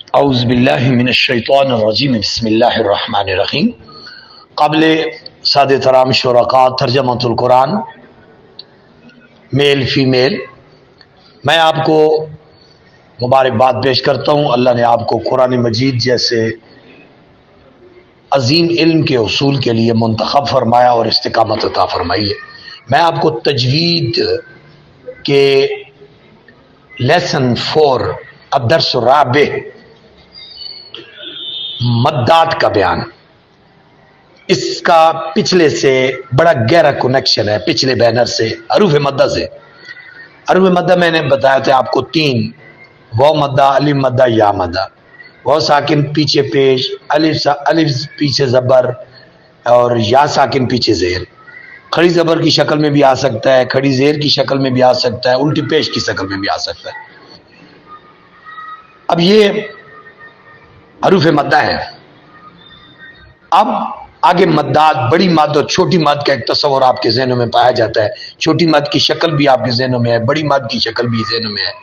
اعوذ باللہ من الشیطان الرجیم بسم اللہ الرحمن الرحیم۔ قبل سادہ ترام شرکاء ترجمۃ القرآن میل فیمیل، میں آپ کو مبارکباد پیش کرتا ہوں۔ اللہ نے آپ کو قرآن مجید جیسے عظیم علم کے اصول کے لیے منتخب فرمایا اور استقامت عطا فرمائی ہے۔ میں آپ کو تجوید کے لیسن 4 الدرس الرابع مدات کا بیان، اس کا پچھلے سے بڑا گہرا کنیکشن ہے، پچھلے بینر سے حروف مدہ سے۔ حروف مدہ میں نے بتایا تھا آپ کو 3: واو مدہ، الف مدہ، یا مدہ۔ واو ساکن پیچھے پیش، الف پیچھے زبر اور یا ساکن پیچھے زیر۔ کھڑی زبر کی شکل میں بھی آ سکتا ہے، کھڑی زیر کی شکل میں بھی آ سکتا ہے، الٹی پیش کی شکل میں بھی آ سکتا ہے۔ اب یہ حروف مدہ ہے۔ اب آگے مدات، بڑی مد اور چھوٹی مد کا ایک تصور آپ کے ذہنوں میں پایا جاتا ہے۔ چھوٹی مد کی شکل بھی آپ کے ذہنوں میں ہے، بڑی مد کی شکل بھی ذہنوں میں ہے۔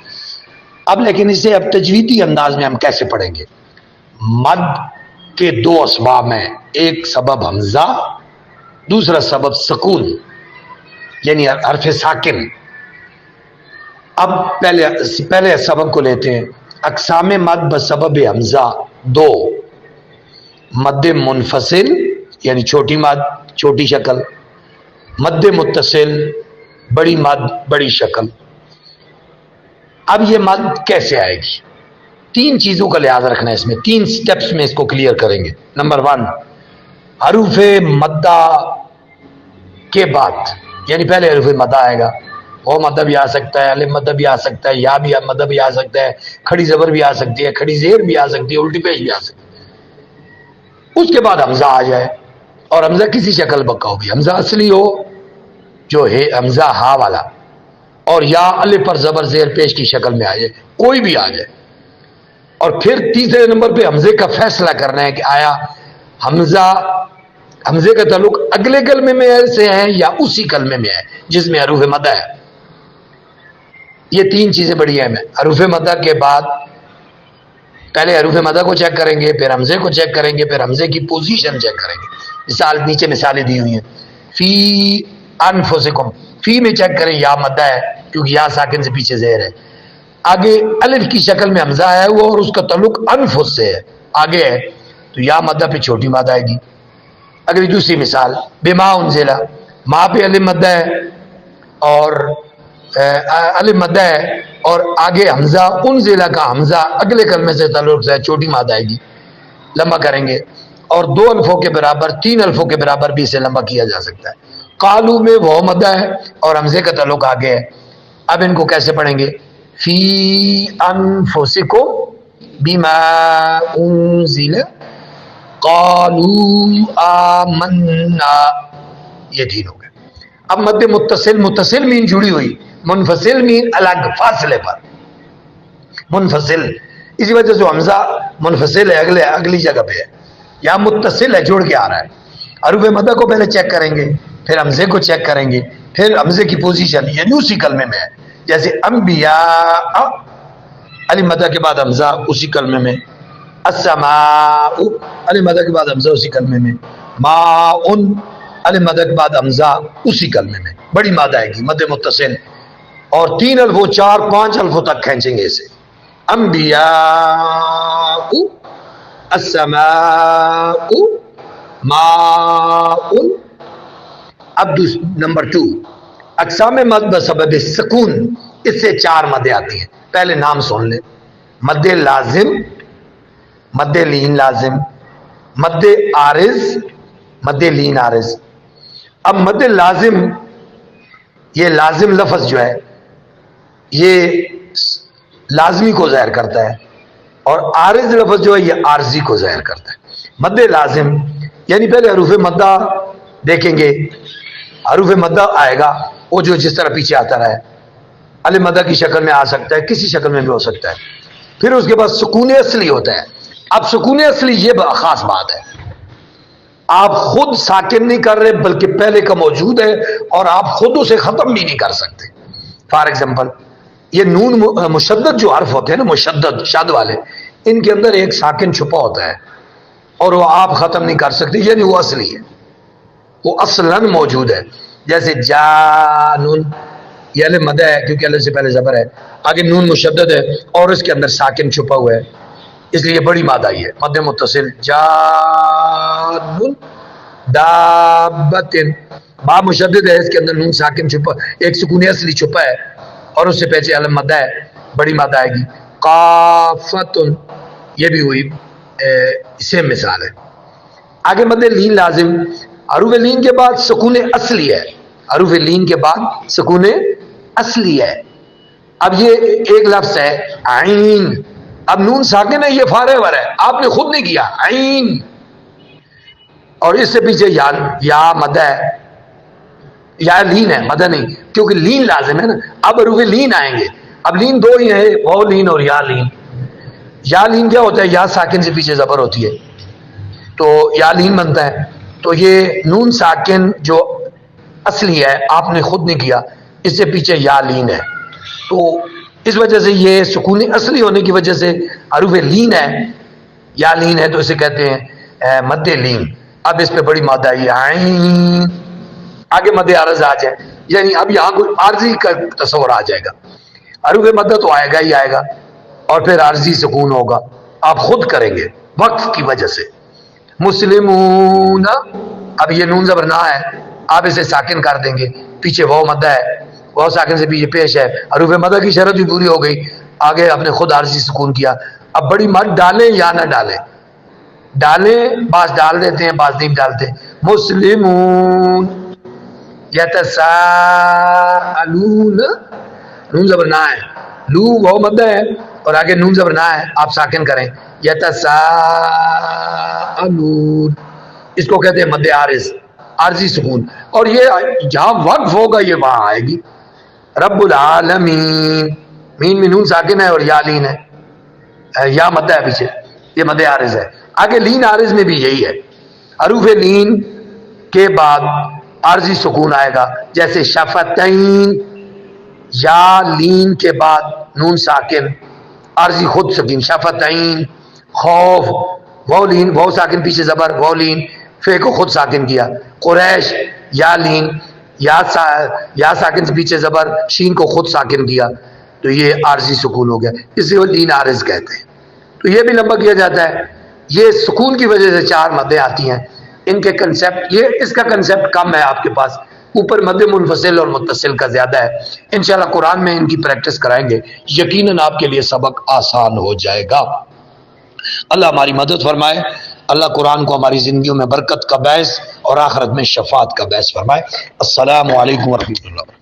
اب لیکن اسے اب تجویدی انداز میں ہم کیسے پڑھیں گے؟ مد کے 2 اسباب ہیں، ایک سبب حمزہ، دوسرا سبب سکون یعنی حرف ساکن۔ اب پہلے سبب کو لیتے ہیں۔ اقسام مد بسبب حمزہ 2: مد منفصل یعنی چھوٹی مد چھوٹی شکل، مد متصل بڑی مد بڑی شکل۔ اب یہ مد کیسے آئے گی؟ 3 چیزوں کا لحاظ رکھنا ہے اس میں، 3 سٹیپس میں اس کو کلیئر کریں گے۔ نمبر 1، حروف مدہ کے بعد یعنی پہلے حروف مدہ آئے گا۔ وہ مدہ بھی آ سکتا ہے، الف مدہ بھی آ سکتا ہے، یا بھی مدہ بھی آ سکتا ہے، کھڑی زبر بھی آ سکتی ہے، کھڑی زیر بھی آ سکتی ہے، الٹی پیش بھی آ سکتی ہے۔ اس کے بعد حمزہ آ جائے، اور حمزہ کسی شکل بکا ہو بھی، حمزہ اصلی ہو جو ہے حمزہ ہا والا، اور یا الف پر زبر زیر پیش کی شکل میں آ جائے، کوئی بھی آ جائے۔ اور پھر تیسرے نمبر پہ حمزے کا فیصلہ کرنا ہے کہ آیا حمزے کا تعلق اگلے کلمے میں سے ہے یا اسی کلمے میں ہے جس میں حروف مدہ ہے۔ یہ 3 چیزیں بڑی اہم ہیں۔ حروف مدہ کے بعد پہلے حروف مدہ کو چیک کریں گے، پھر حمزے کو چیک کریں گے، پھر حمزے کی پوزیشن چیک کریں گے۔ مثال نیچے مثالیں دی ہوئی ہیں۔ فی انفسکم، فی میں چیک کریں یا مدہ ہے کیونکہ یا ساکن سے پیچھے زیر ہے۔ آگے الف کی شکل میں حمزہ آیا ہوا اور اس کا تعلق انفس سے ہے، آگے ہے تو یا مدہ پہ چھوٹی مد آئے گی۔ اگلی دوسری مثال، بما انزلہ، ماں پہ الف مدہ ہے اور الف مدہ ہے اور آگے حمزہ، انزلہ کا حمزہ اگلے کلمے سے تعلق سے چھوٹی مد آئے گی، لمبا کریں گے۔ اور 2 الفوں کے برابر 3 الفوں کے برابر بھی اسے لمبا کیا جا سکتا ہے۔ قالو میں وہ مدہ ہے اور حمزے کا تعلق آگے ہے۔ اب ان کو کیسے پڑھیں گے؟ فی انفسکم بما انزل قالوا آمنا، یہ 3 ہو گئے۔ اب مد متصل مین جڑی ہوئی، منفصل مین الگ فاصلے پر، منفصل اسی وجہ سے حمزہ منفصل ہے، اگلی جگہ پہ ہے، یا متصل ہے جوڑ کے آ رہا ہے۔ حروف مدہ کو پہلے چیک کریں گے، پھر حمزے کو چیک کریں گے، پھر حمزے کی پوزیشن یعنی اسی کلمے میں ہے، جیسے انبیاء الف مدہ کے بعد حمزہ اسی کلمے میں، السماء الف مدہ کے بعد حمزہ اسی کلمے میں، ماء الف مدہ کے بعد حمزہ اسی کلمے میں، بڑی مد آئے گی مد متصل۔ اور 3 الفوں 4 5 الفوں تک کھینچیں گے اسے، انبیاء، السماء، ماء۔ اب نمبر 2، اقسام مد بسبب سکون، اس سے 4 مدیں آتی ہیں۔ پہلے نام سن لیں، مد لازم، مد لین لازم، مد عارض، مد لین عارض۔ اب مد لازم، یہ لازم لفظ جو ہے یہ لازمی کو ظاہر کرتا ہے، اور عارض لفظ جو ہے یہ عارضی کو ظاہر کرتا ہے۔ مد لازم یعنی پہلے حروف مدہ دیکھیں گے، حروف مدہ آئے گا وہ جو جس طرح پیچھے آتا رہا ہے، الف مدہ کی شکل میں آ سکتا ہے، کسی شکل میں بھی ہو سکتا ہے۔ پھر اس کے بعد سکون اصلی ہوتا ہے۔ اب سکون اصلی یہ خاص بات ہے، آپ خود ساکن نہیں کر رہے بلکہ پہلے کا موجود ہے، اور آپ خود اسے ختم بھی نہیں کر سکتے۔ فار ایگزامپل، یہ نون مشدد جو حرف ہوتے ہیں نا، مشدد شد والے، ان کے اندر ایک ساکن چھپا ہوتا ہے اور وہ آپ ختم نہیں کر سکتے، یعنی وہ اصلی ہے، وہ اصلاً موجود ہے. جیسے جانون، یہ الف مدہ ہے کیونکہ الف سے پہلے زبر ہے، آگے نون مشدد ہے اور اس کے اندر ساکن چھپا ہوا ہے، اس لیے بڑی ماد آئی ہے، مد متصل. جانون دابتن، با مشدد ہے، اس کے اندر نون ساکن چھپا، ایک سکون اصلی چھپا ہے اور اس سے پہلے الف مدہ ہے، بڑی ماد آئے گی. قافتن، یہ بھی ہوئی سیم مثال ہے. آگے مد لین لازم، حروف لین کے بعد سکون اصلی ہے، حروف لین کے بعد سکون اصلی ہے. اب یہ ایک لفظ ہے عین، اب نون ساکن ہے، یہ فارغ ور ہے، آپ نے خود نہیں کیا، عین، اور اس سے پیچھے یا مدہ ہے، یا لین ہے، مدہ نہیں، کیونکہ لین لازم ہے نا. اب حروف لین آئیں گے، اب لین دو ہی ہیں، واو لین اور یا لین. یا لین کیا ہوتا ہے؟ یا ساکن سے پیچھے زبر ہوتی ہے تو یا لین بنتا ہے. تو یہ نون ساکن جو اصلی ہے آپ نے خود نہیں کیا، اس سے پیچھے یا لین ہے، تو اس وجہ سے یہ سکون اصلی ہونے کی وجہ سے حروف لین ہے، یا لین ہے، تو اسے کہتے ہیں مد لین. اب اس پہ بڑی ماد آئی ہے عین. آگے مد عارض آ جائے، یعنی اب یہاں کوئی عارضی کا تصور آ جائے گا. حروف مد تو آئے گا ہی آئے گا اور پھر عارضی سکون ہوگا، آپ خود کریں گے وقف کی وجہ سے. مسلمون، اب یہ نون زبر نہ ہے، آپ اسے ساکن کر دیں گے، پیچھے واو مدہ ہے، واو ساکن سے پیچھے پیش ہے، حروف مدہ کی شرط بھی پوری ہو گئی، آگے آپ نے خود عارضی سکون کیا. اب بڑی مد ڈالیں یا نہ ڈالیں؟ ڈالیں، بعض ڈال دیتے ہیں بعض نہیں ڈالتے. مسلمون یتساءلون، نون زبر نہ ہے، لو واو مدہ ہے اور آگے نون زبر نہ ہے، آپ ساکن کریں. یتساءلون، اس کو کہتے ہیں مد عارض، عارضی سکون، اور یہ جہاں وقف ہوگا یہ وہاں آئے گی. رب العالمین، مین میں نون ساکن ہے اور یا لین ہے، یا مدہ ہے پیچھے، یہ مد عارض ہے. آگے لین عارض میں بھی یہی ہے، حروف لین کے بعد عارضی سکون آئے گا، جیسے شفتین، یا لین کے بعد نون ساکن، عارضی خود سکین، شفتین. خوف، واو لین، واو ساکن پیچھے زبر، واو لین، فے کو خود ساکن کیا. قریش، یا لین، یا ساکن سے پیچھے زبر، شین کو خود ساکن کیا، تو یہ عارضی سکون ہو گیا، اس لیے وہ لین عارض کہتے ہیں. تو یہ بھی لمبا کیا جاتا ہے. یہ سکون کی وجہ سے چار مدیں آتی ہیں، ان کے کنسیپٹ، یہ اس کا کنسیپٹ کم ہے آپ کے پاس، اوپر مد منفصل اور متصل کا زیادہ ہے. انشاءاللہ قرآن میں ان کی پریکٹس کرائیں گے، یقیناً آپ کے لیے سبق آسان ہو جائے گا. اللہ ہماری مدد فرمائے، اللہ قرآن کو ہماری زندگیوں میں برکت کا باعث اور آخرت میں شفاعت کا باعث فرمائے. السلام علیکم ورحمۃ اللہ.